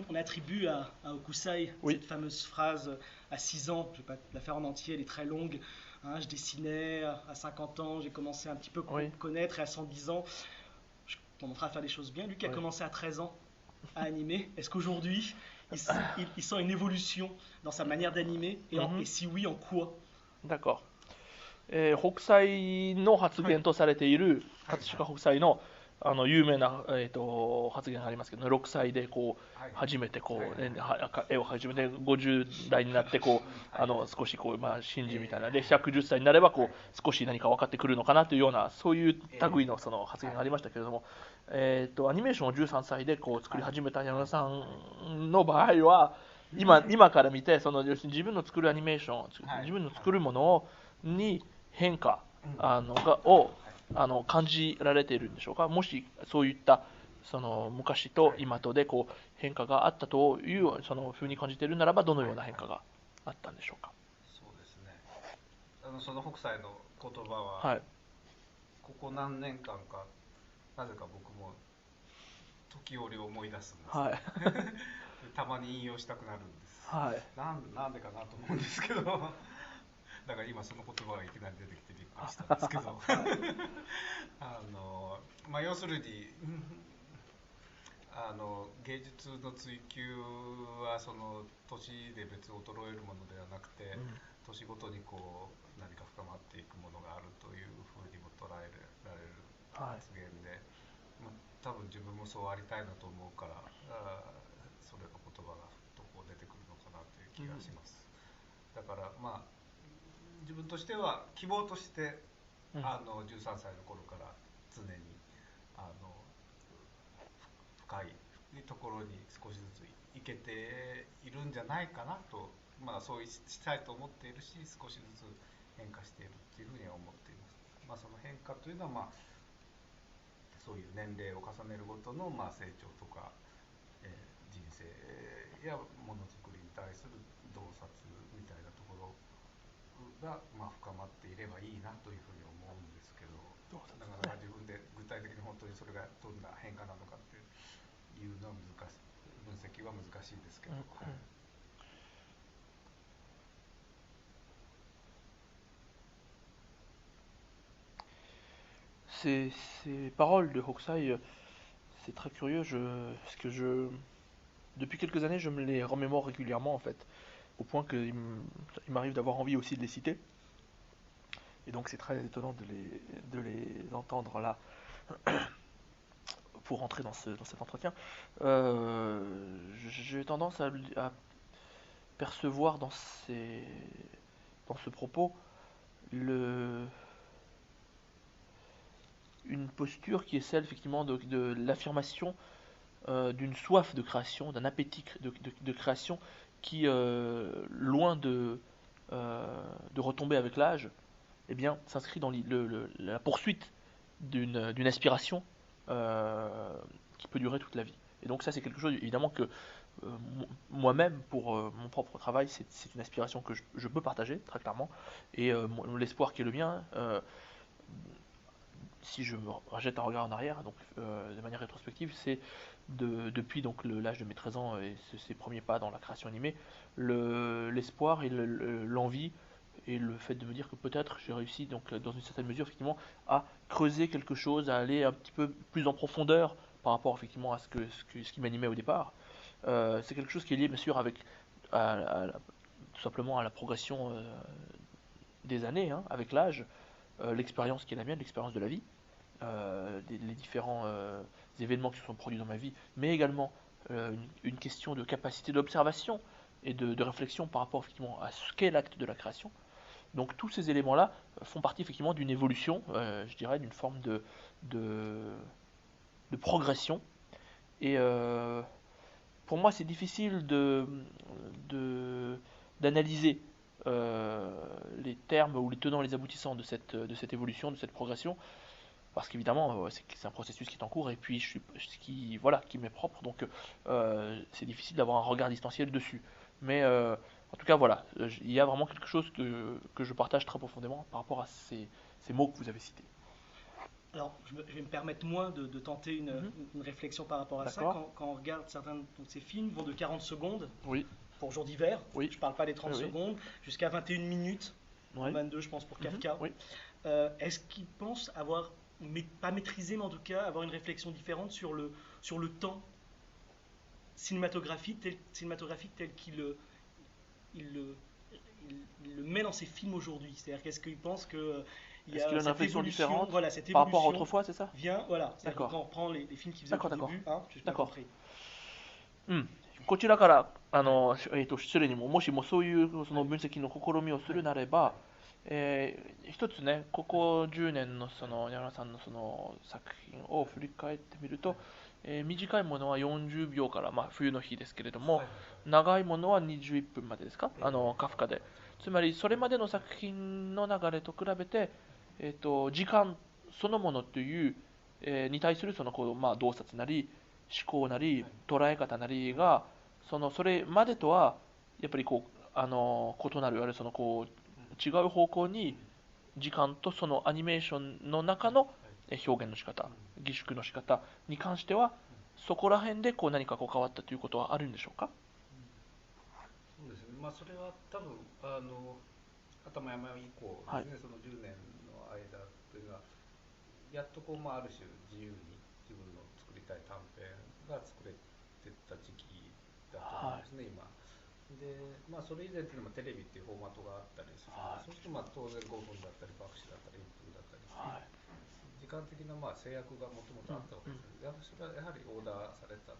on attribue à Hokusai Oui, cette fameuse phrase à 6 ans, je ne vais pas la faire en entier, elle est très longue. Hein, je dessinais à 50 ans, j'ai commencé un petit peu oui, connaître et à 110 ans, je commençais à faire des choses bien. Lui qui a oui. commencé à 13 ans à animer, est-ce qu'aujourd'hui il sent une évolution dans sa manière d'animer et うん、si oui, en quoi? d'accord。北斎の発はい言とされているはい葛飾北斎の、有名な、発言がありますけど、6歳でこうはい初めてこう、ね、はい絵を始めて50代になってこうはい少しこう、まあ、信じみたいなで110歳になればこう少し何か分かってくるのかなというようなそういう類のその発言がありましたけれども、アニメーションを13歳でこう作り始めた矢野さんの場合は今から見てその要するに自分の作るアニメーション自分の作るものに変化を感じられているんでしょうか。もしそういったその昔と今とでこう変化があったというその風に感じているならばどのような変化があったんでしょうか。そうですね。その北斎の言葉は、はい、ここ何年間かなぜか僕も時折思い出すんです、はい、たまに引用したくなるんです、はい、なんでかなと思うんですけどだから今その言葉がいきなり出てきてびっくりしたんですけどまあ、要するに芸術の追求はその年で別に衰えるものではなくて、年ごとにこう何か深まっていくものがあるというふうにも捉えられる発言で、まあ、多分自分もそうありたいなと思うからそれの言葉がふっとこう出てくるのかなという気がします、だからまあ自分としては希望として、13歳の頃から常に深いところに少しずつ行けているんじゃないかなと、まあ、そうしたいと思っているし少しずつ変化しているというふうには思っています、まあ、その変化というのは、まあ、そういう年齢を重ねるごとの、まあ、成長とか、人生やものづくりに対する洞察みたいなところが、まあ、深まっていればいいなというふうに思うんですけど、なかなか自分で具体的に本当にそれがどんな変化なのかっていうのは難しい、分析は難しいですけど、はい。Ces paroles de Hokusai, c'est très curieux, parce que depuis quelques années, je me les remémore régulièrement en fait, au point qu'il m'arrive d'avoir envie aussi de les citer. Et donc c'est très étonnant de les entendre là pour rentrer dans cet entretien. J'ai tendance à percevoir dans ce propos une posture qui est celle effectivement de l'affirmation d'une soif de création, d'un appétit de création qui, loin de retomber avec l'âge, eh bien, s'inscrit dans la poursuite d'une aspiration qui peut durer toute la vie. Et donc ça, c'est quelque chose, évidemment, que moi-même, pour mon propre travail, c'est une aspiration que je peux partager, très clairement. Et l'espoir qui est le mien, si je me rejette un regard en arrière, donc de manière rétrospective, c'est depuis donc l'âge de mes 13 ans et ces premiers pas dans la création animée, l'espoir et l'envie et le fait de me dire que peut-être j'ai réussi donc dans une certaine mesure effectivement à creuser quelque chose, à aller un petit peu plus en profondeur par rapport effectivement à ce qui m'animait au départ. C'est quelque chose qui est lié bien sûr avec tout simplement à la progression des années, hein, avec l'âge, l'expérience qui est la mienne, l'expérience de la vie, les différents événements qui se sont produits dans ma vie, mais également une question de capacité d'observation et de réflexion par rapport effectivement à ce qu'est l'acte de la création. Donc tous ces éléments-là font partie effectivement d'une évolution, je dirais, d'une forme de, de progression. Et pour moi, c'est difficile d'analyser les termes ou les tenants et les aboutissants de cette évolution, de cette progression, parce qu'évidemment, c'est un processus qui est en cours et puis qui m'est propre, donc c'est difficile d'avoir un regard distanciel dessus. Mais en tout cas, voilà, il y a vraiment quelque chose que je partage très profondément par rapport à ces mots que vous avez cités. Alors, je vais me permettre moins de tenter une réflexion par rapport à ça. D'accord. Quand on regarde certains de ces films, vont de 40 secondes Oui, pour Jour d'hiver, oui, je ne parle pas des 30 oui, oui. secondes, jusqu'à 21 minutes, oui. 22 je pense pour Kafka. Oui. Est-ce qu'ils pensent avoir, pas maîtrisé, mais en tout cas avoir une réflexion différente sur le temps cinématographique tel qu'il il le, il le met dans ses films aujourd'hui? C'est-à-dire qu'est-ce qu'il pense que il y Est-ce qu'il a a une cette réflexion évolution, différente voilà, cette par rapport à évolution autrefois, c'est ça? vient, voilà, c'est-à-dire que D'accord. quand on reprend les films qu'il faisait au D'accord, tout d'accord. début, hein, j'ai pas D'accord. compris. うん、こちらから失礼にも、もしもそういうその分析の試みをするなれば、一つね、ここ10年のその山田さんのその作品を振り返ってみると、短いものは40秒から、まあ、冬の日ですけれども、長いものは21分までですか、カフカで。つまりそれまでの作品の流れと比べて、時間そのものという、に対するそのこう、まあ、洞察なり思考なり捉え方なりがそれまでとはやっぱりこう異なる、いわゆるそのこう違う方向に時間とそのアニメーションの中の表現の仕方、儀式の仕方に関してはそこら辺でこう何かこう変わったということはあるんでしょうか？そうですね。まあそれは多分頭山以降ですね、その10年の間というのはやっとこう、まあ、ある種自由に自分の作りたい短編が作れてた時期だと思うんですね、今。で、まあ、それ以前っていうのはテレビっていうフォーマットがあったりするので、そうするとまあ当然5分だったり爆死だったり1分だったりっていう時間的なまあ制約がもともとあったわけですね。それはやはりオーダーされた、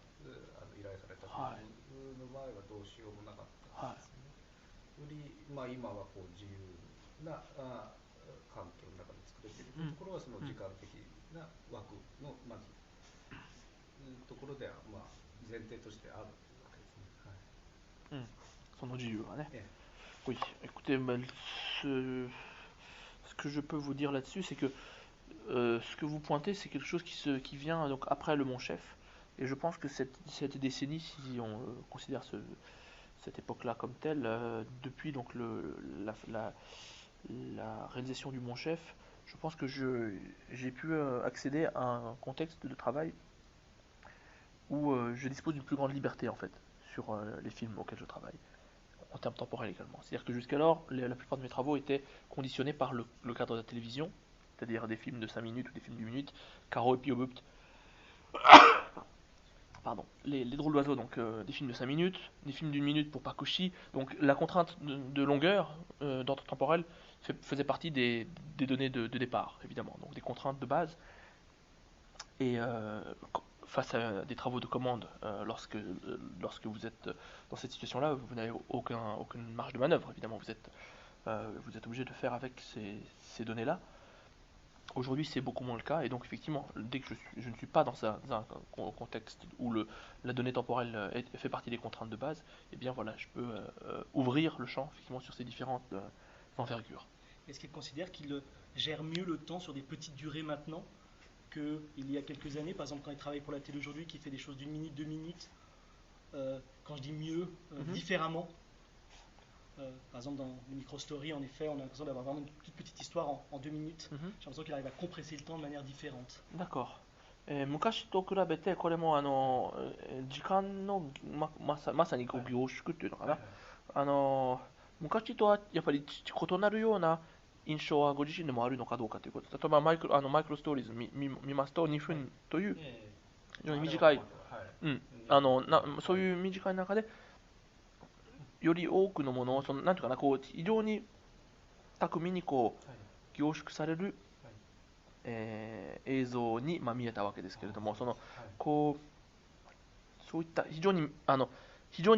依頼されたフィルムの場合はどうしようもなかったんですね。より、まあ、今はこう自由な環境の中で作れているというところはその時間的な枠のまずところではまあ前提としてあるわけですね。はい。その自由はね。Oui, écoutez, ce que je peux vous dire là-dessus, c'est que ce que vous pointez, c'est quelque chose qui vient donc après le Mon Chef. Et je pense que cette décennie, si on considère cette époque-là comme telle, depuis donc la réalisation du Mon Chef, je pense que j'ai pu accéder à un contexte de travail où je dispose d'une plus grande liberté en fait sur les films auxquels je travaille, en termes temporels également. C'est-à-dire que jusqu'alors, la plupart de mes travaux étaient conditionnés par le cadre de la télévision, c'est-à-dire des films de 5 minutes ou des films d'1 minute, Caro et Piobupt, pardon, les drôles d'oiseaux, donc des films de 5 minutes, des films d'1 minute pour Pakushi, donc la contrainte de longueur d'ordre temporel faisait partie des données de départ, évidemment, donc des contraintes de base. Et face à des travaux de commande, lorsque vous êtes dans cette situation-là, vous n'avez aucune marge de manœuvre, évidemment, vous êtes obligé de faire avec ces données-là. Aujourd'hui, c'est beaucoup moins le cas, et donc effectivement, dès que je ne suis pas dans un contexte où la donnée temporelle fait partie des contraintes de base, eh bien voilà, je peux ouvrir le champ effectivement sur ces différentes envergures. Est-ce qu'il considère qu'il gère mieux le temps sur des petites durées maintenant qu'il y a quelques années, par exemple quand il travaille pour la télé aujourd'hui, qui fait des choses d'1 minute, 2 minutes, quand je dis mieux, différemment. Par exemple dans les micro-stories, en effet, on a l'impression d'avoir vraiment une toute petite histoire en 2 minutes. J'ai l'impression qu'il arrive à compresser le temps de manière différente. D'accord. 昔と比べてこれも時間のまさにこう凝縮っていうのかな、昔とはやっぱり異なるような印象はご自身でもあるのかどうかということ。例えばマイクロストーリーズ見ますと2分という非常に短い、そういう短い中でより多くのものをなんていうかな、こう非常に巧みにこう凝縮される、映像に見えたわけですけれども、こうそういった非常に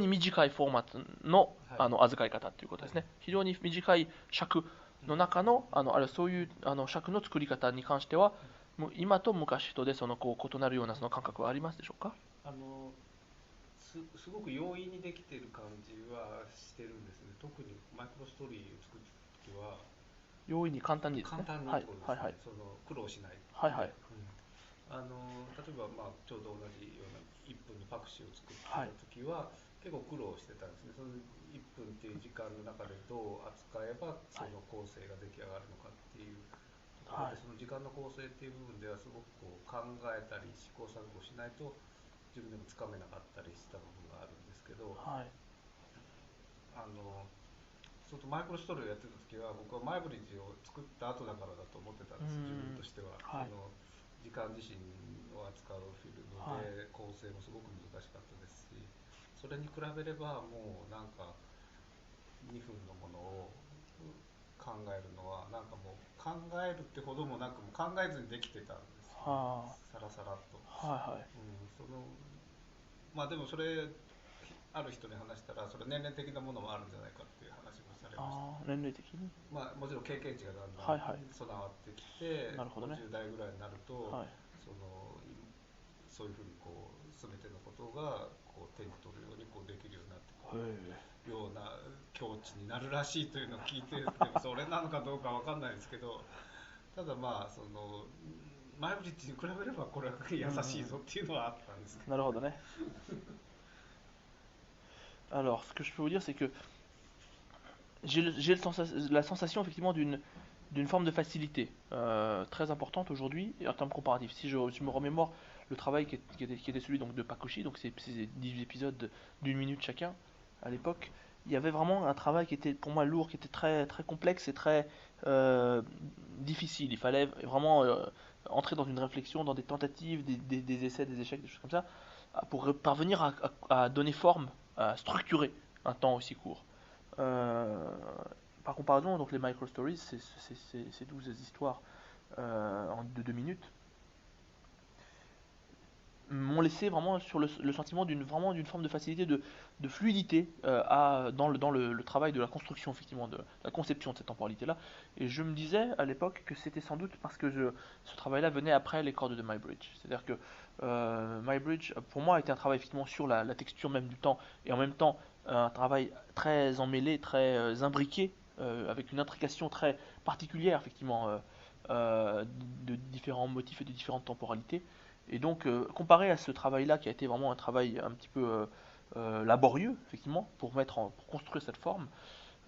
短いフォーマットの預かり方ということですね。非常に短い尺の中のあるいはそういう尺の作り方に関しては今と昔とでこう異なるようなその感覚はありますでしょうか？すごく容易にできている感じはしてるんですね。特にマイクロストーリーを作るときは容易に簡単にですね。簡単にってことですね。苦労しない。はいはい。例えば、ちょうど同じような1分のパクチーを作ってた時は、結構苦労してたんですね。その1分っていう時間の中でどう扱えばその構成が出来上がるのかっていうとなのでその時間の構成っていう部分ではすごくこう考えたり試行錯誤しないと自分でもつかめなかったりした部分があるんですけど、はい。そのマイクロストーリーをやってた時は僕はマイブリッジを作った後だからだと思ってたんです、自分としては。はい。時間自身を扱うフィルムで構成もすごく難しかったですし、それに比べればもうなんか2分のものを考えるのはなんかもう考えるってほどもなくもう考えずにできてたんですよ、ね、さらさらっと。はいはい。まあでもそれある人に話したらそれ年齢的なものもあるんじゃないかっていう話もされました。年齢的に、まあ、もちろん経験値がだんだん備わってきて、なるほどね、50代ぐらいになると、はい、そういうふうにこう全てのことがこう手に取るようにこうできるようになってくるような境地になるらしいというのを聞いて、でもそれなのかどうかわかんないですけど、ただまあマイブリッジに比べればこれは優しいぞっていうのはあったんですけど。なるほどね。Alors, ce que je peux vous dire, c'est que j'ai la sensation effectivement d'une forme de facilité très importante aujourd'hui en termes comparatifs. Si je me remémore le travail qui était celui donc de Pakoshi, donc ces 18 épisodes d'une minute chacun à l'époque, il y avait vraiment un travail qui était pour moi lourd, qui était très, très complexe et très difficile. Il fallait vraiment entrer dans une réflexion, dans des tentatives, des essais, des échecs, des choses comme ça, pour parvenir à donner forme, à structurer un temps aussi court. Par comparaison, donc les micro stories, c'est 12 histoires de 2 minutes, m'ont laissé vraiment sur le sentiment d'une forme de facilité, de fluidité dans le travail de la construction, effectivement, de la conception de cette temporalité-là. Et je me disais à l'époque que c'était sans doute parce que ce travail-là venait après les cordes de Muybridge. C'est-à-dire que Muybridge, pour moi, était un travail effectivement sur la texture même du temps, et en même temps un travail très emmêlé, très imbriqué, avec une intrication très particulière, effectivement, de différents motifs et de différentes temporalités. Et donc, comparé à ce travail-là, qui a été vraiment un travail un petit peu laborieux, effectivement, pour construire cette forme,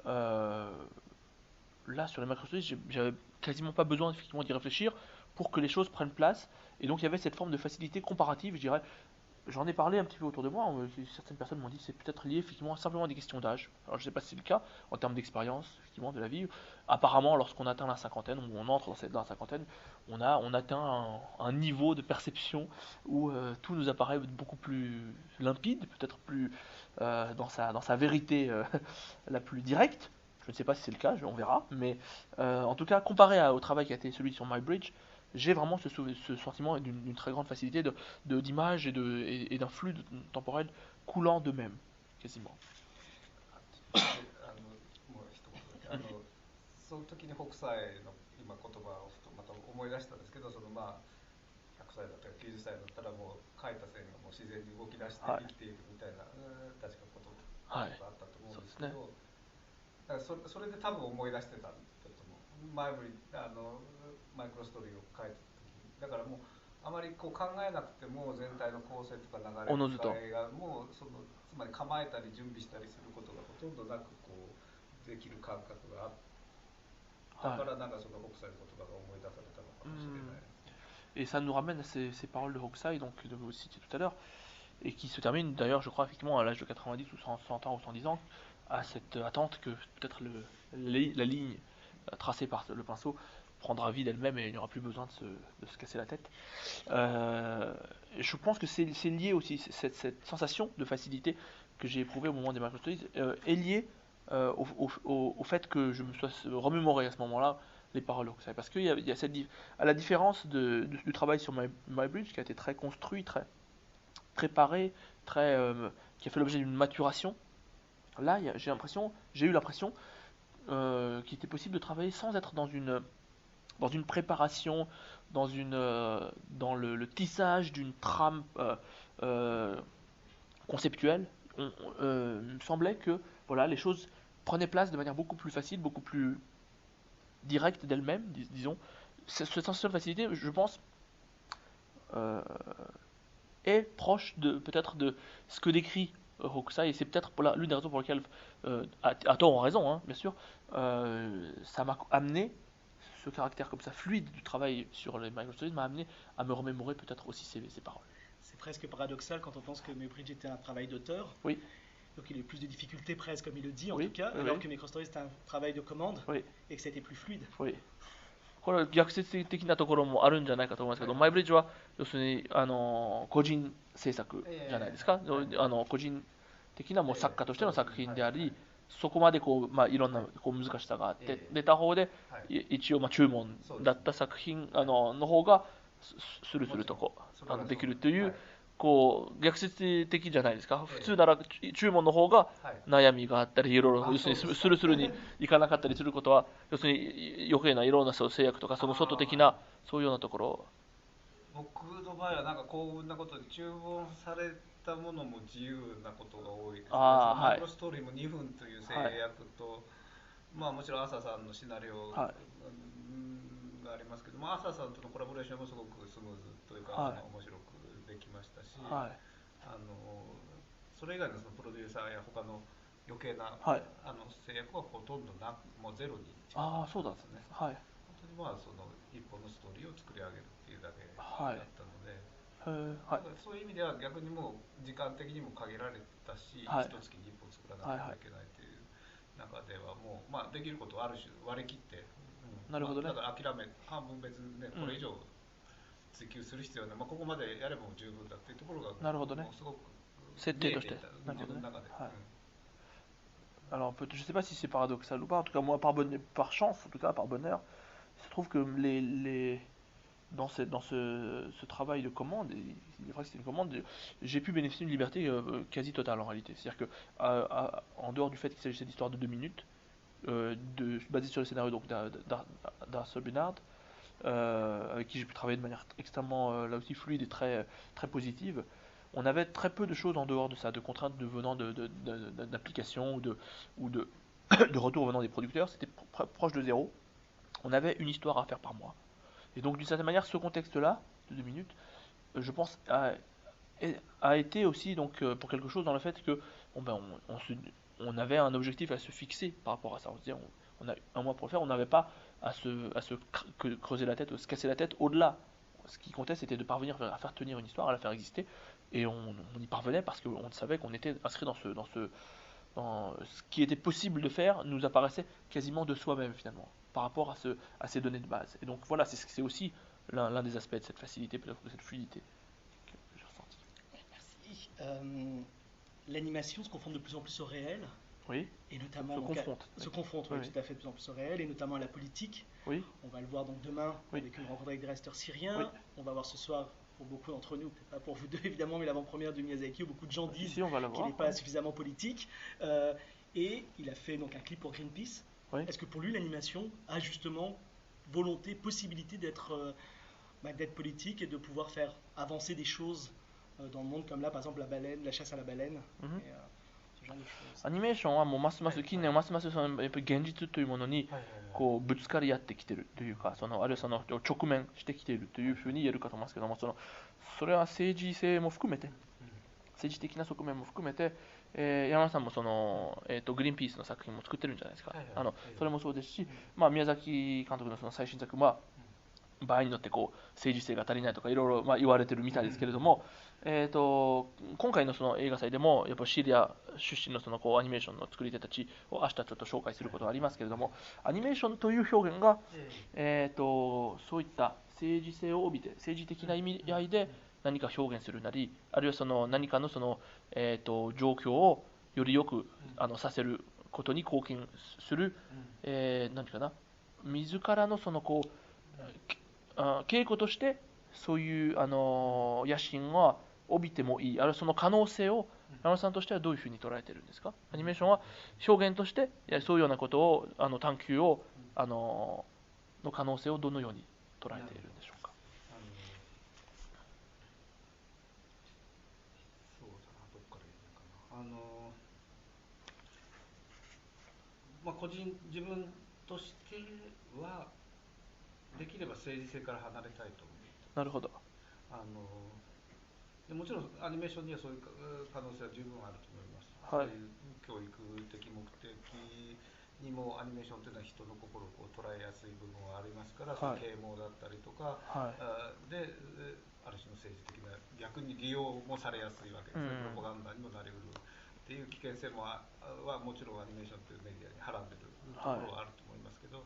là, sur les macrostudies, j'avais quasiment pas besoin, effectivement, d'y réfléchir pour que les choses prennent place. Et donc, il y avait cette forme de facilité comparative, je dirais. J'en ai parlé un petit peu autour de moi. Certaines personnes m'ont dit que c'est peut-être lié effectivement simplement à des questions d'âge. Alors je ne sais pas si c'est le cas en termes d'expérience effectivement de la vie. Apparemment, lorsqu'on atteint la cinquantaine, ou on entre dans la cinquantaine, on atteint un niveau de perception où tout nous apparaît beaucoup plus limpide, peut-être plus dans sa vérité la plus directe. Je ne sais pas si c'est le cas, on verra. Mais en tout cas, comparé au travail qui a été celui sur MyBridge, j'ai vraiment ce sentiment d'une très grande facilité d'image et d'un flux temporel coulant d'eux-mêmes, quasiment. もう一言だけその時に北斎の今言葉をまた思い出したんですけど、まあ100歳だったら90歳だったらもう描いた線がもう自然に動き出して生きているみたいな、確かことがあったと思うんですけど、だからそれで多分思い出してたんだと思う。マイクロストーリーを書いてた時に、だからもうあまりこう考えなくても全体の構成とか流れがもうつまり構えたり準備したりすることがほとんどなくこうできる感覚があったから、なんかその北斎の言葉が思い出されたのかもしれない。Et ça nous ramène à ces paroles de Hokusai, donc de vous citer tout à l'heure, et qui se termine d'ailleurs, je crois, effectivement, à l'âge de 90 ou 100 ans ou 110 ans, à cette attente que peut-être la ligne tracée par le pinceau prendra vie d'elle-même et il n'y aura plus besoin de se casser la tête. Je pense que c'est lié aussi, cette sensation de facilité que j'ai éprouvée au moment des Micro Stories est liée au fait que je me sois remémoré à ce moment-là les paroles. Parce qu'il y a cette à la différence du travail sur MyBridge qui a été très construit, très préparé, qui a fait l'objet d'une maturation. Là, j'ai eu l'impression qu'il était possible de travailler sans être dans une préparation, dans le tissage d'une trame conceptuelle. Il me semblait que voilà, les choses prenaient place de manière beaucoup plus facile, beaucoup plus directe d'elle-même, disons. Cette sensation de facilité, je pense, est proche peut-être de ce que décrit Hokusai, et c'est peut-être l'une des raisons pour lesquelles, à tort ou en raison, hein, bien sûr, ça m'a amené ce caractère comme ça fluide du travail sur les microstories m'a amené à me remémorer peut-être aussi ces paroles. C'est presque paradoxal quand on pense que Maybridge était un travail d'auteur. Oui. Donc il a eu plus de difficultés presque, comme il le dit en Oui, tout cas, oui, alors oui. que Microstories c'était un travail de commande Oui. et que c'était plus fluide. Oui. これは逆説的なところもあるんじゃないかと思いますけど、マイブリッジは要するに個人制作じゃないですか、個人的なもう作家としての作品であり、そこまでこう、まあ、いろんなこう難しさがあって、で他方で一応まあ注文だった作品の方がスルスルとこうできるという、こう逆説的じゃないですか。普通なら注文の方が悩みがあったり、いろいろ要するにスルスルにいかなかったりすることは、要するに余計ないろんな制約とか、その外的なそういうようなところ。僕の場合はなんか幸運なことに注文されたものも自由なことが多いですね。マイクロストーリーも2分という制約と、まあもちろん朝さんのシナリオがありますけど、まあ朝さんとのコラボレーションもすごくスムーズというか、面白くできましたし、それ以外のそのプロデューサーや他の余計な、制約はほとんどもうゼロに近かったんですね。本当にまあその一本のストーリーを作り上げるっていうだけだったので、そういう意味では逆にもう時間的にも限られたし、一月に一本作らなきゃいけないという中ではもう、まあ、できることをある種割り切って、なるほどね。だから諦め半分別にね、これ以上追求する必要はない、まあ、ここまでやればもう十分だっていうところがなるほどね。すごく設定として自分の中で。Alors, je ne sais pas si c'est paradoxal ou pas, en tout cas, moi, par chance, en tout cas, par bonheur, il se trouve que dans ce travail de commande, et il est vrai que c'est une commande, j'ai pu bénéficier d'une liberté quasi totale en réalité. C'est-à-dire que, en dehors du fait qu'il s'agissait d'histoire de 2 minutes, basée sur le scénario d'Arthur Bernard, avec qui j'ai pu travailler de manière extrêmement, là aussi, fluide et très, très positive. On avait très peu de choses en dehors de ça, de contraintes venant d'applications ou de retours venant des producteurs. C'était proche de zéro. On avait une histoire à faire par mois. Et donc, d'une certaine manière, ce contexte-là, de 2 minutes, je pense, a été aussi donc, pour quelque chose dans le fait que on avait un objectif à se fixer par rapport à ça. On se disait, on a un mois pour le faire, on n'avait pas à se creuser la tête, à se casser la tête au-delà. Ce qui comptait, c'était de parvenir à faire tenir une histoire, à la faire exister. Et on y parvenait parce qu'on savait qu'on était inscrit dans ce qui était possible de faire, nous apparaissait quasiment de soi-même finalement, par rapport à ces données de base. Et donc voilà, c'est aussi l'un des aspects de cette facilité, peut-être de cette fluidité que j'ai ressenti. Merci. L'animation se confronte de plus en plus au réel. Oui. Et notamment se confronte, oui, tout à fait, de plus en plus au réel, et notamment à la politique. Oui. On va le voir donc demain avec une rencontre avec des resteurs syriens. Oui. On va voir ce soir, pour beaucoup d'entre nous, peut-être pas pour vous deux évidemment, mais l'avant-première de Miyazaki où beaucoup de gens disent qu'il n'est pas suffisamment politique. Et il a fait donc un clip pour Greenpeace. Oui. Est-ce que pour lui l'animation a justement volonté, possibilité d'être politique et de pouvoir faire avancer des choses dans le monde, comme là par exemple la chasse à la baleine, ce genre de choses. アニメーションはもうますます近年はますますそのやっぱり現実というものにこうぶつかり合ってきているというか、あるいはその直面してきているというふうに言えるかと思いますけども、それは政治性も含めて、政治的な側面も含めて、山田さんもグリーンピースの作品も作ってるんじゃないですか。それもそうですし、宮崎監督のその最新作は場合によってこう政治性が足りないとかいろいろ言われてるみたいですけれども、今回のその映画祭でもやっぱシリア出身のそのこうアニメーションの作り手たちを明日ちょっと紹介することがありますけれども、アニメーションという表現が、そういった政治性を帯びて政治的な意味合いで何か表現するなり、あるいはその何かのその、状況をよりよくさせることに貢献する、何ていうかな、自らのそのこう稽古としてそういう野心は帯びてもいい、あるいはその可能性を山田さんとしてはどういうふうに捉えているんですか。アニメーションは表現としてそういうようなことを探求をの可能性をどのように捉えているんでしょうか。そうだな、どっから言うのかな。自分としてはできれば政治性から離れたいと思う。なるほど。もちろんアニメーションにはそういう可能性は十分あると思います。はい、そういう教育的目的にもアニメーションというのは人の心をこう捉えやすい部分はありますから、はい啓蒙だったりとか、はいである種の政治的な逆に利用もされやすいわけですね、プロパガンダにもなりうるっていう危険性もはもちろんアニメーションというメディアにはらんでるところはあると思いますけど、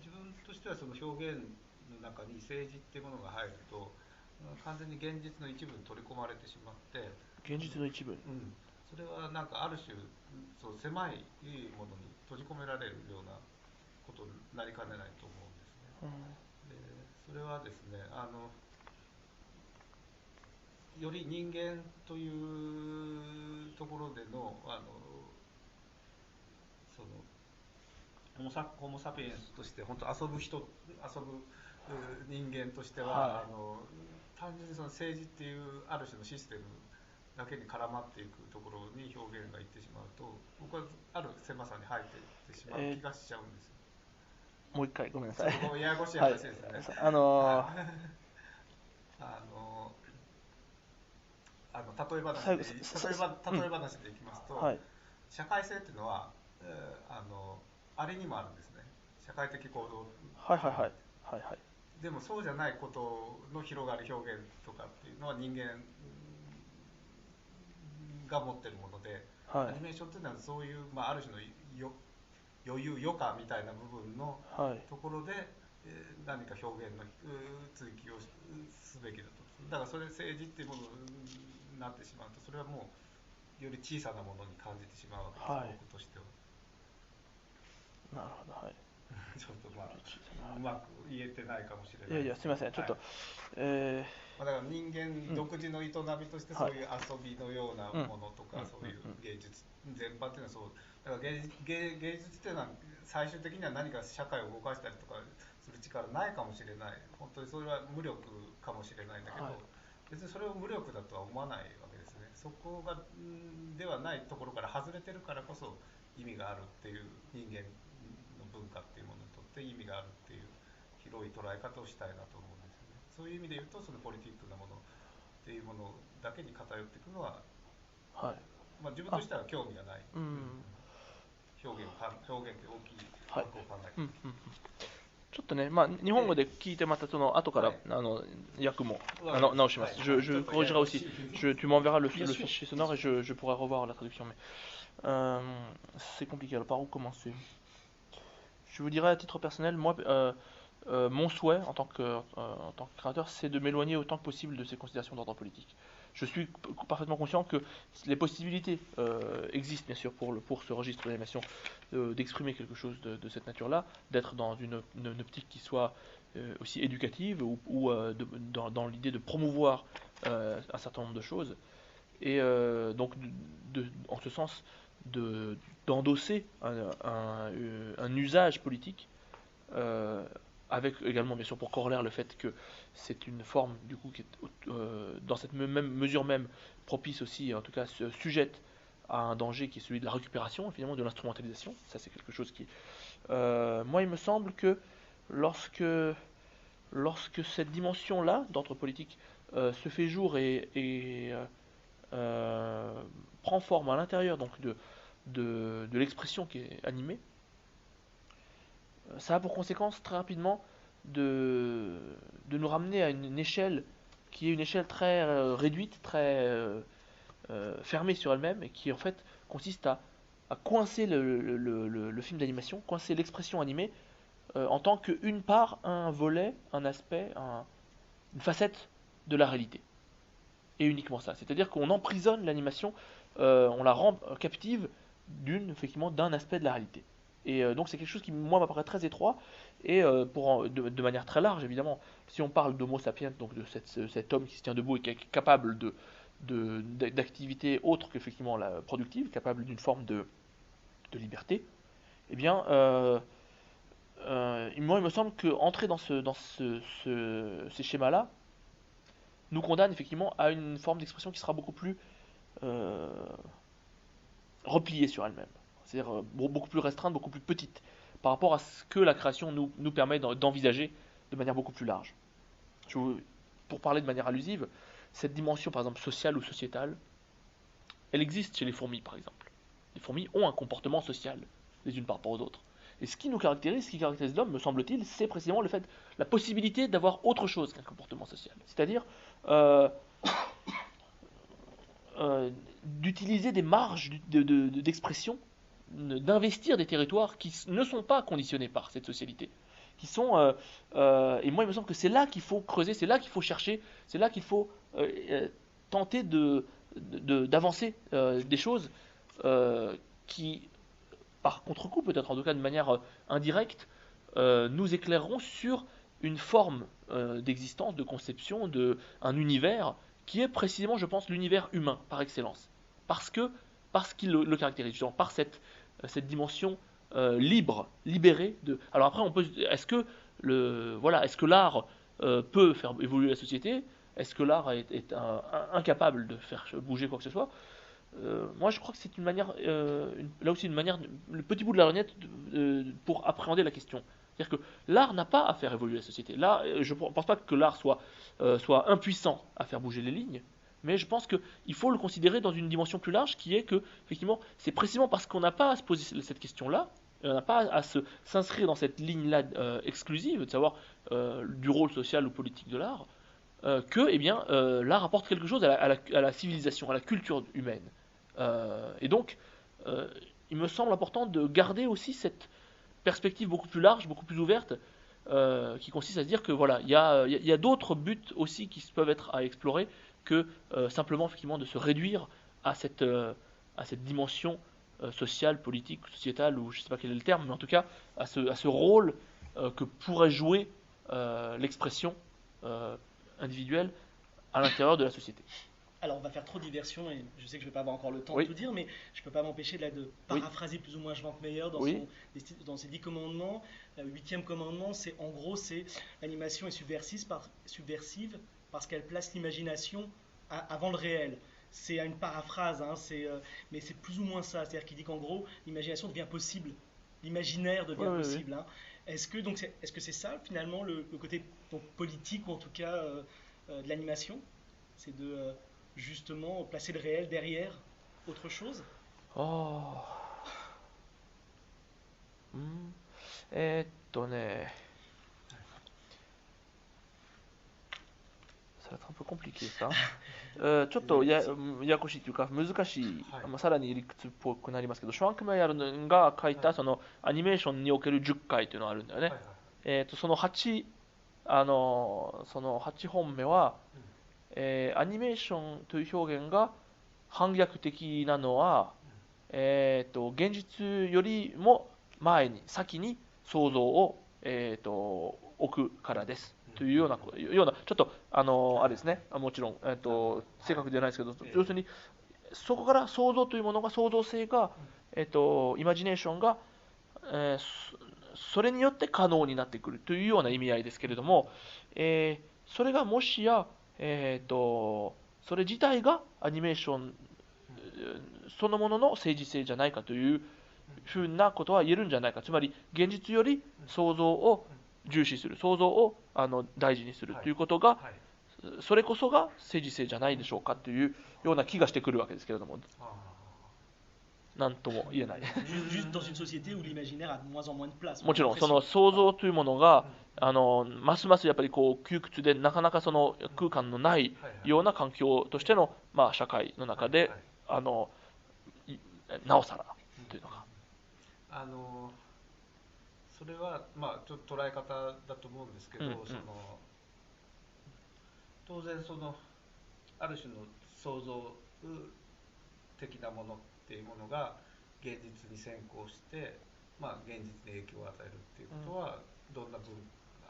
自分としてはその表現の中に政治っていうものが入ると完全に現実の一部に取り込まれてしまって、現実の一部、それはなんかある種そう狭いものに閉じ込められるようなことになりかねないと思うんですね。でそれはですねより人間というところでのそのホモ・サピエンスとして本当遊ぶ人人間としては、単純にその政治っていうある種のシステムだけに絡まっていくところに表現がいってしまうと、僕はある狭さに入っていってしまう気がしちゃうんですよ。もう一回ごめんなさい。ややこしい話ですね。例え話でいきますと、社会性っていうのは、あれにもあるんですね。社会的行動。でもそうじゃないことの広がる表現とかっていうのは人間が持ってるもので、アニメーションっていうのはそういう、ある種の余暇みたいな部分のところで、何か表現の追求をすべきだと。だからそれ政治っていうものになってしまうと、それはもうより小さなものに感じてしまうわけです、僕としては。なるほど、ちょっとうまく言えてないかもしれない。いやすみません、ちょっと、だから人間独自の営みとしてそういう遊びのようなものとか、そういう芸術全般っていうのはそう。だから芸術っていうのは最終的には何か社会を動かしたりとかする力ないかもしれない。本当にそれは無力かもしれないんだけど、別にそれを無力だとは思わないわけですね。そこがではないところから外れてるからこそ意味があるっていう、人間の文化っていうものにとって意味があるっていう広い捉え方をしたいなと思うんですよね。そういう意味で言うと、そのポリティックなものっていうものだけに偏っていくのは、自分としては興味がない。表現って大きい枠を考えて、ちょっとね、日本語で聞いてまたその後から訳も直します。Je corrigerai aussi. Tu m'enverras le fichier sonore et je pourrai revoir la traduction. Mais c'est compliqué. Alors par où commencer? Je vous dirais à titre personnel, moi, mon souhait en tant que créateur, c'est de m'éloigner autant que possible de ces considérations d'ordre politique. Je suis parfaitement conscient que les possibilités existent bien sûr pour ce registre d'animation d'exprimer quelque chose de cette nature-là, d'être dans une optique qui soit aussi éducative ou dans l'idée de promouvoir un certain nombre de choses. Et donc, en ce sens, d'endosser un usage politique avec également bien sûr pour corollaire le fait que c'est une forme du coup qui est dans cette même mesure même propice aussi, en tout cas sujette à un danger qui est celui de la récupération, finalement de l'instrumentalisation. Ça c'est quelque chose qui moi il me semble que lorsque cette dimension là d'ordre politique se fait jour et prend forme à l'intérieur donc de l'expression qui est animée, ça a pour conséquence très rapidement de nous ramener à une échelle qui est une échelle très réduite, très fermée sur elle-même, et qui en fait consiste à coincer le film d'animation, coincer l'expression animée en tant qu'une part, un volet, un aspect, une facette de la réalité. Et uniquement ça. C'est-à-dire qu'on emprisonne l'animation, on la rend captive effectivement d'un aspect de la réalité. Et donc c'est quelque chose qui moi m'apparaît très étroit et de manière très large évidemment. Si on parle d'Homo sapiens, donc de cet homme qui se tient debout et qui est capable d'activité autre qu'effectivement la productive, capable d'une forme de liberté, eh bien moi il me semble qu'entrer dans ces schémas-là nous condamne effectivement à une forme d'expression qui sera beaucoup plus repliée sur elle-même. C'est-à-dire beaucoup plus restreinte, beaucoup plus petite, par rapport à ce que la création nous permet d'envisager de manière beaucoup plus large. Pour parler de manière allusive, cette dimension par exemple sociale ou sociétale, elle existe chez les fourmis par exemple. Les fourmis ont un comportement social les unes par rapport aux autres. Et ce qui caractérise l'homme, me semble-t-il, c'est précisément le fait, la possibilité d'avoir autre chose qu'un comportement social. C'est-à-dire d'utiliser des marges d'expression, d'investir des territoires qui ne sont pas conditionnés par cette socialité. Qui sont, et moi, il me semble que c'est là qu'il faut creuser, c'est là qu'il faut chercher, c'est là qu'il faut tenter d'avancer des choses qui, par contre-coup, peut-être en tout cas de manière indirecte, nous éclaireront sur une forme d'existence, de conception, un univers qui est précisément, je pense, l'univers humain par excellence. Parce qu'il le caractérise, justement, par cette dimension libre, libérée de. Alors après, est-ce que l'art peut faire évoluer la société? Est-ce que l'art est incapable de faire bouger quoi que ce soit? Moi, je crois que c'est une manière, là aussi une manière, le petit bout de la lorgnette pour appréhender la question. C'est-à-dire que l'art n'a pas à faire évoluer la société. Là, je ne pense pas que l'art soit impuissant à faire bouger les lignes, mais je pense qu'il faut le considérer dans une dimension plus large, qui est que, effectivement, c'est précisément parce qu'on n'a pas à se poser cette question-là, on n'a pas à s'inscrire dans cette ligne-là exclusive, de savoir du rôle social ou politique de l'art, que eh bien, l'art apporte quelque chose à la civilisation, à la culture humaine. Et donc, il me semble important de garder aussi cette perspective beaucoup plus large, beaucoup plus ouverte, qui consiste à se dire que voilà, il y a d'autres buts aussi qui peuvent être à explorer que simplement effectivement de se réduire à cette dimension sociale, politique, sociétale, ou je ne sais pas quel est le terme, mais en tout cas à ce rôle que pourrait jouer l'expression individuelle à l'intérieur de la société. Alors on va faire trop de diversion et je sais que je ne vais pas avoir encore le temps de tout dire, mais je ne peux pas m'empêcher de paraphraser plus ou moins Schwantmeyer dans ses 10 commandements. Le 8e commandement, c'est en gros, c'est l'animation est subversive parce qu'elle place l'imagination avant le réel. C'est une paraphrase, hein, mais c'est plus ou moins ça. C'est-à-dire qu'il dit qu'en gros, l'imagination devient possible, l'imaginaire devient possible. Hein. Est-ce que c'est ça finalement le côté donc, politique ou en tout cas de l'animation? C'est de justement placer le réel derrière autre chose? Ça va être un peu compliqué ça. ちょっとややこしいというか難しい、さらに理屈っぽくなりますけど、シュワンクマイヤルが書いたそのアニメーションにおける10回というのがあるんだよね。その8本目は、アニメーションという表現が反逆的なのは、現実よりも先に想像を、置くからです。というようなちょっとあれですね、もちろん、正確ではないですけど、要するにそこから想像というものが、創造性が、イマジネーションが、それによって可能になってくるというような意味合いですけれども、それがもしや、それ自体がアニメーションそのものの政治性じゃないかというふうなことは言えるんじゃないか。つまり現実より想像を重視する、想像を大事にするということが、それこそが政治性じゃないでしょうかというような気がしてくるわけですけれども、なんとも言えない。もちろんその想像というものがますますやっぱりこう窮屈でなかなかその空間のないような環境としての、社会の中でなおさらというのが。それはちょっと捉え方だと思うんですけど、当然ある種の創造的なものっていうものが現実に先行して、現実に影響を与えるっていうことは、どんな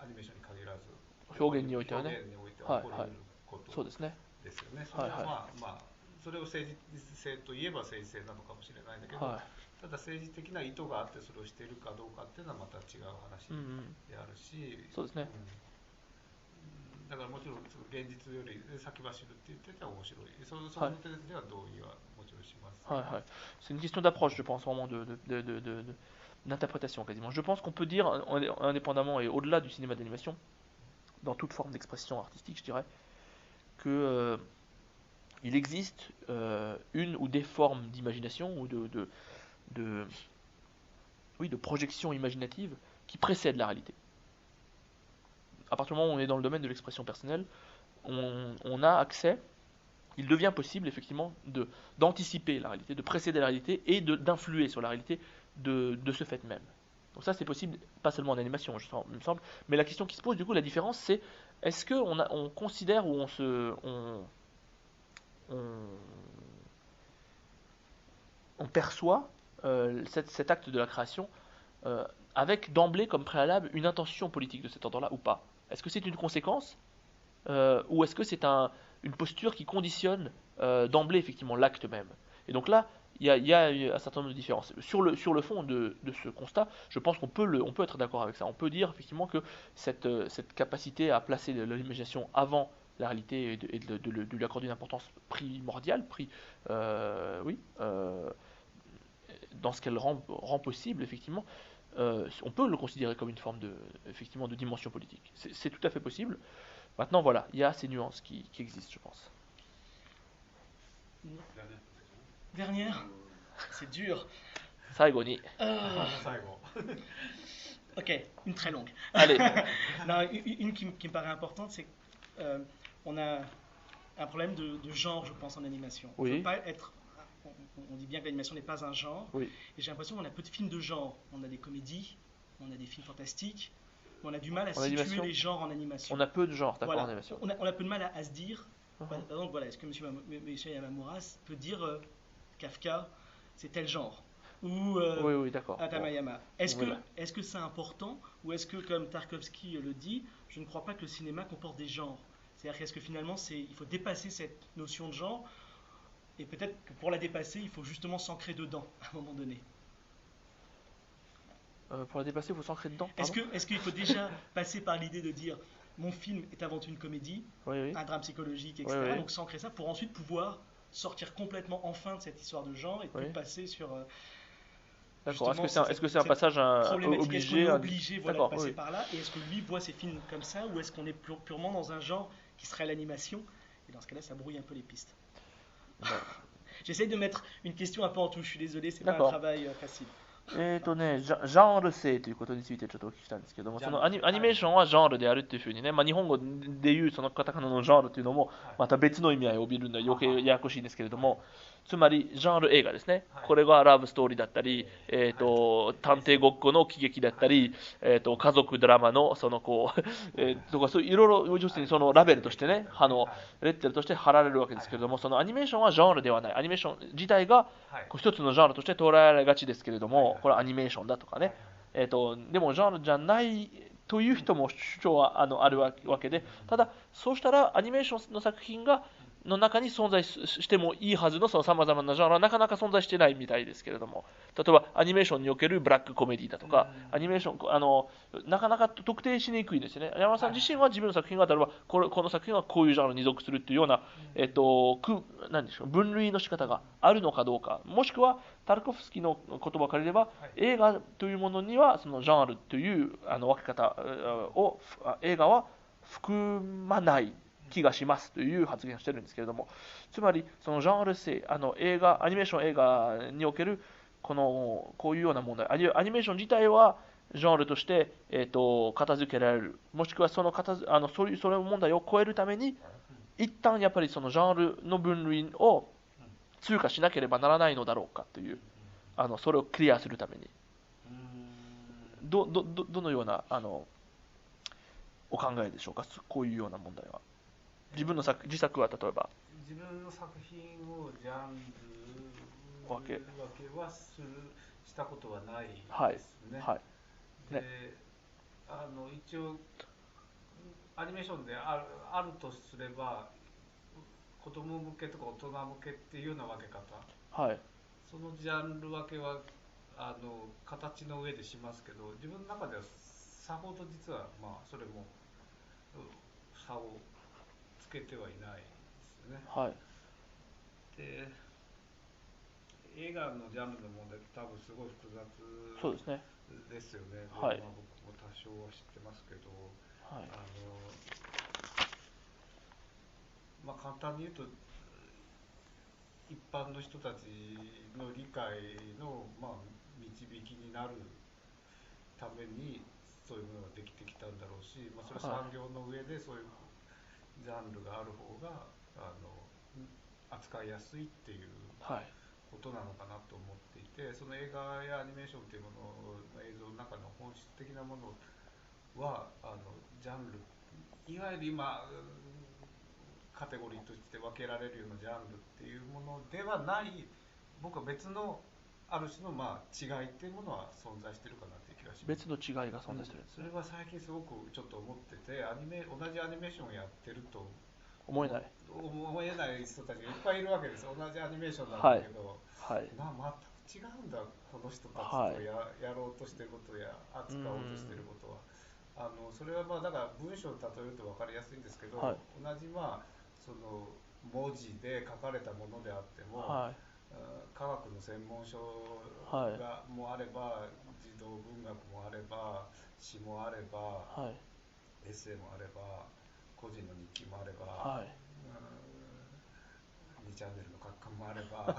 アニメーションに限らず表現においてはね、起こり得ることですよね。それはそれを政治性といえば政治性なのかもしれないんだけど、ただ政治的な意図があってそれをしているかどうかっていうのはまた違う話であるし、そうですね。だからもちろん現実より先走るって言ってたら面白い。その点では同意はもちろんします。C'est une question d'approche, je pense, vraiment d'interprétation quasiment. Je pense qu'on peut dire, indépendamment et au-delà du cinéma d'animation, dans toute forme d'expression artistique, je dirais, que il existe une ou des formes d'imagination ou oui, de projection imaginative qui précède la réalité. À partir du moment où on est dans le domaine de l'expression personnelle, on a accès, il devient possible effectivement d'anticiper la réalité, de précéder la réalité et d'influer sur la réalité de ce fait même. Donc ça c'est possible, pas seulement en animation, il me semble, mais la question qui se pose du coup, la différence c'est, est-ce qu'on considère ou on perçoit cet acte de la création avec d'emblée comme préalable une intention politique de cet ordre-là ou pas? Est-ce que c'est une conséquence ou est-ce que c'est une posture qui conditionne d'emblée effectivement l'acte même? Et donc là, il y a un certain nombre de différences. Sur le fond de ce constat, je pense qu'on peut être d'accord avec ça. On peut dire effectivement que cette capacité à placer l'imagination avant la réalité et de lui accorder une importance primordiale, oui, dans ce qu'elle rend possible, effectivement, on peut le considérer comme une forme effectivement, de dimension politique. C'est tout à fait possible. Maintenant, voilà, il y a ces nuances qui existent, je pense. Dernière. C'est dur. 最後に。最後。Ok, une très longue. Allez. Non, une qui me paraît importante, c'est qu'on a un problème de genre, je pense, en animation. On Oui. peut pas être. On dit bien que l'animation n'est pas un genre. Oui. Et j'ai l'impression qu'on a peu de films de genre. On a des comédies, on a des films fantastiques. On a du mal à situer les genres en animation. On a peu de genres, d'accord, voilà. en animation. On a peu de mal à se dire. Par exemple, voilà, est-ce que M. Yamamura peut dire Kafka, c'est tel genre? Ou oui, d'accord. Atamayama. Est-ce Voilà. que c'est important, ou est-ce que, comme Tarkovsky le dit, je ne crois pas que le cinéma comporte des genres? C'est-à-dire qu'est-ce que finalement, il faut dépasser cette notion de genre, et peut-être que pour la dépasser, il faut justement s'ancrer dedans, à un moment donné. Pour la dépasser, il faut s'ancrer dedans. Est-ce qu'il faut déjà passer par l'idée de dire mon film est avant tout une comédie, oui. un drame psychologique, etc. Oui. Donc s'ancrer ça pour ensuite pouvoir sortir complètement enfin de cette histoire de genre et puis passer sur. D'accord. Est-ce que c'est un passage obligé? Est-ce qu'on est obligé de passer par là? Et est-ce que lui voit ses films comme ça, ou est-ce qu'on est purement dans un genre qui serait l'animation? Et dans ce cas-là, ça brouille un peu les pistes. J'essaye de mettre une question un peu en touche, je suis désolé, c'est pas un travail facile. ジャンル性ということについてちょっとお聞きしたんですけども、そのアニメーションはジャンルであるっていうふうにね、日本語でいうそのカタカナのジャンルというのもまた別の意味合いを帯びるので余計ややこしいんですけれども、つまりジャンル映画ですね。これがラブストーリーだったり、探偵ごっこの喜劇だったり、家族ドラマのそのとかそういういろいろ要するにそのラベルとしてね、レッテルとして貼られるわけですけれども、そのアニメーションはジャンルではない。アニメーション自体が一つのジャンルとして捉えられがちですけれども、これはアニメーションだとかね。でもジャンルじゃないという人も主張はあるわけで、ただそうしたらアニメーションの作品の中に存在してもいいはずのその様々なジャンルはなかなか存在してないみたいですけれども、例えばアニメーションにおけるブラックコメディだとか、アニメーションなかなか特定しにくいですよね。山田さん自身は自分の作品が例えばこの作品はこういうジャンルに属するというような何でしょう、分類の仕方があるのかどうか、もしくはタルコフスキーの言葉を借りれば、映画というものにはそのジャンルという分け方を映画は含まない気がしますという発言をしているんですけれども、つまりそのジャンル性、アニメーション映画におけるこういうような問題、アニメーション自体はジャンルとして、片付けられる、もしくはそのそれ問題を超えるために一旦やっぱりそのジャンルの分類を通過しなければならないのだろうかという、それをクリアするためにどのようなお考えでしょうか、こういうような問題は。自作は例えば自分の作品をジャンル分けはしたことはないですね。で一応アニメーションであるとすれば子供向けとか大人向けっていうような分け方、そのジャンル分けは形の上でしますけど、自分の中ではさほど実はそれも差をつけてはいないですね。で映画のジャンルの問題って多分すごい複雑ですよね。僕も多少は知ってますけど、簡単に言うと一般の人たちの理解の導きになるためにそういうものができてきたんだろうし、それ産業の上でそういうジャンルがある方が扱いやすいっていうことなのかなと思っていて、その映画やアニメーションというものの映像の中の本質的なものはジャンル、いわゆる今カテゴリーとして分けられるようなジャンルっていうものではない、僕は別のある種の違いっていうものは存在してるかなっていう気がします。別の違いが存在してるんですね。それは最近すごくちょっと思ってて、同じアニメーションをやってると思えない人たちがいっぱいいるわけです。同じアニメーションなんだけど、全く違うんだこの人たちとやろうとしてることや扱おうとしてることは。それはだから文章を例えると分かりやすいんですけど、同じその文字で書かれたものであっても、科学の専門書もあれば、児童文学もあれば、詩もあれば、エッセイもあれば、個人の日記もあれば、2チャンネルの書き込みもあれば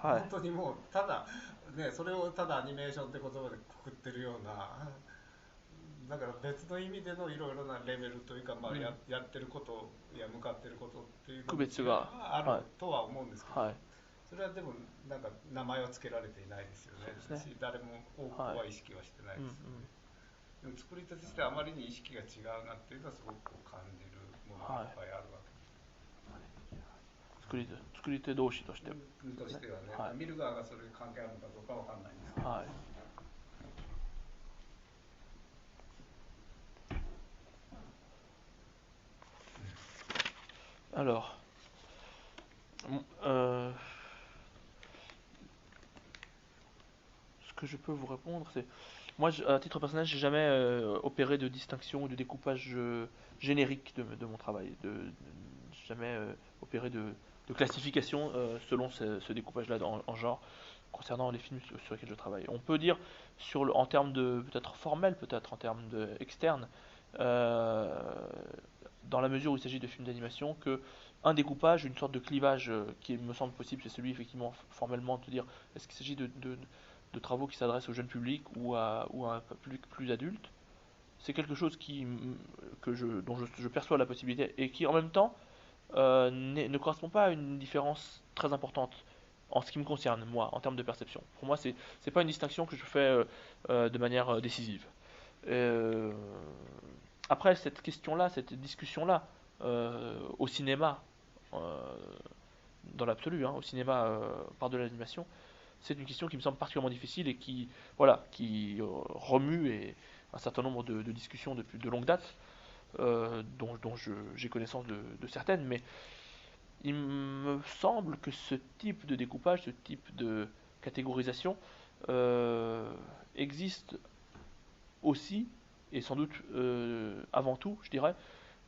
本当にもうただね、それをただアニメーションって言葉でくくってるような、だから別の意味でのいろいろなレベルというか、やってることや向かってることっていう区別があるとは思うんですけど、それはでもなんか名前は付けられていないですよね。誰も多くは意識はしてないですよね。でも作り手としてあまりに意識が違うなっていうのはすごく感じるものがいっぱいあるわけです。作り手同士としてはね、見る側がそれに関係あるのかどうかわかんないんですけど。Alors, ce que je peux vous répondre, c'est moi, à titre personnel, j'ai jamais opéré de distinction ou de découpage générique de mon travail, jamais opéré de classification selon ce découpage-là en genre concernant les films sur lesquels je travaille. On peut dire en termes de peut-être formel, peut-être en termes externes, dans la mesure où il s'agit de films d'animation, que un découpage, une sorte de clivage qui me semble possible, c'est celui effectivement formellement de dire est-ce qu'il s'agit de travaux qui s'adressent au jeune public ou à un public plus adulte. C'est quelque chose dont je perçois la possibilité et qui en même temps ne correspond pas à une différence très importante en ce qui me concerne, moi, en termes de perception. Pour moi, c'est pas une distinction que je fais de manière décisive. Après, cette question-là, cette discussion-là, au cinéma, dans l'absolu, au cinéma par de l'animation, c'est une question qui me semble particulièrement difficile et qui remue un certain nombre de discussions depuis de longue date, dont j'ai connaissance de certaines, mais il me semble que ce type de découpage, ce type de catégorisation existe aussi, et sans doute avant tout, je dirais,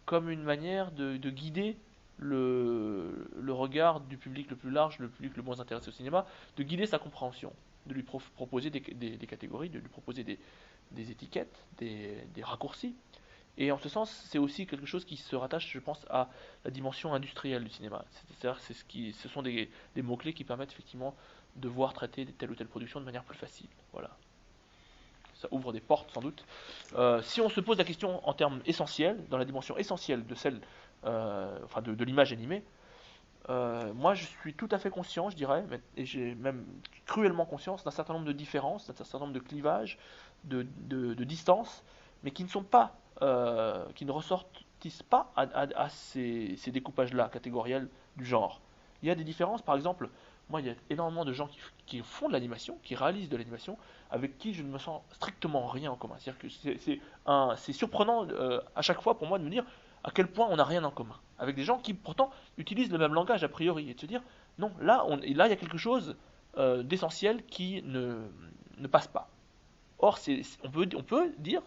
comme une manière de guider le regard du public le plus large, le public le moins intéressé au cinéma, de guider sa compréhension, de lui proposer des catégories, de lui proposer des étiquettes, des raccourcis. Et en ce sens, c'est aussi quelque chose qui se rattache, je pense, à la dimension industrielle du cinéma. C'est-à-dire ce sont des mots-clés qui permettent effectivement de voir traiter telle ou telle production de manière plus facile. Voilà. Ça ouvre des portes sans doute. Si on se pose la question en termes essentiels, dans la dimension essentielle de celle, de l'image animée, moi je suis tout à fait conscient, je dirais, et j'ai même cruellement conscience d'un certain nombre de différences, d'un certain nombre de clivages, de distances, mais qui ne sont pas, qui ne ressortissent pas à ces découpages-là catégoriels du genre. Il y a des différences, par exemple, moi il y a énormément de gens qui font de l'animation, qui réalisent de l'animation, avec qui je ne me sens strictement rien en commun. C'est-à-dire que c'est surprenant à chaque fois pour moi de me dire à quel point on n'a rien en commun. Avec des gens qui pourtant utilisent le même langage a priori, et de se dire non, là il y a quelque chose d'essentiel qui ne passe pas. Or, on peut dire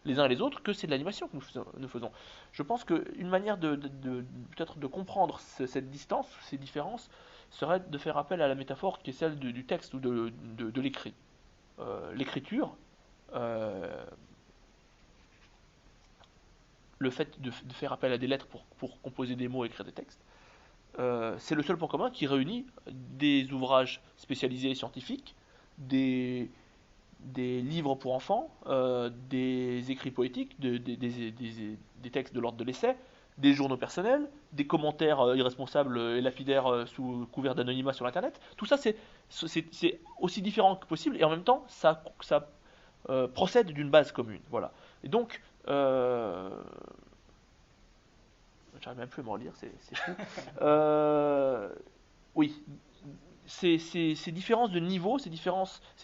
les uns et les autres que c'est de l'animation que nous faisons. Je pense qu'une manière peut-être de comprendre cette distance, ces différences, serait de faire appel à la métaphore qui est celle du texte ou de l'écrit. L'écriture, le fait de faire appel à des lettres pour composer des mots et écrire des textes, c'est le seul point commun qui réunit des ouvrages spécialisés et scientifiques, des des livres pour enfants, des écrits poétiques, des textes de l'ordre de l'essai, des journaux personnels, des commentaires irresponsables et lapidaires sous couvert d'anonymat sur Internet. Tout ça, c'est aussi différent que possible et en même temps, ça procède d'une base commune. Voilà. Et donc, j'arrive même plus à me relire, c'est fou. Oui, ces différences de niveau, ces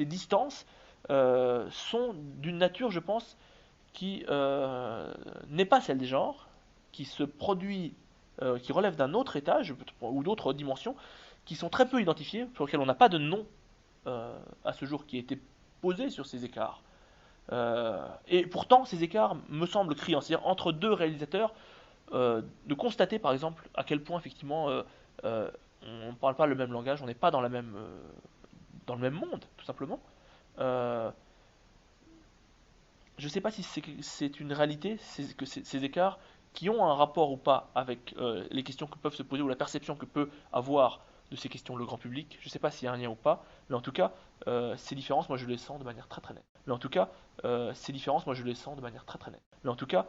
distances sont d'une nature, je pense, qui n'est pas celle des genres, qui se produit, qui relève d'un autre étage ou d'autres dimensions, qui sont très peu identifiées, sur lesquelles on n'a pas de nom à ce jour qui a été posé sur ces écarts. Et pourtant, ces écarts me semblent criants, c'est-à-dire entre deux réalisateurs, de constater par exemple à quel point effectivement on ne parle pas le même langage, on n'est pas dans dans le même monde, tout simplement. Euh, je ne sais pas si c'est une réalité, que ces écarts qui ont un rapport ou pas avec les questions que peuvent se poser ou la perception que peut avoir de ces questions le grand public. Je ne sais pas s'il y a un lien ou pas, mais en tout cas, ces différences, moi je les sens de manière très très nette. Mais en tout cas, ces différences, moi je les sens de manière très très nette. Mais en tout cas,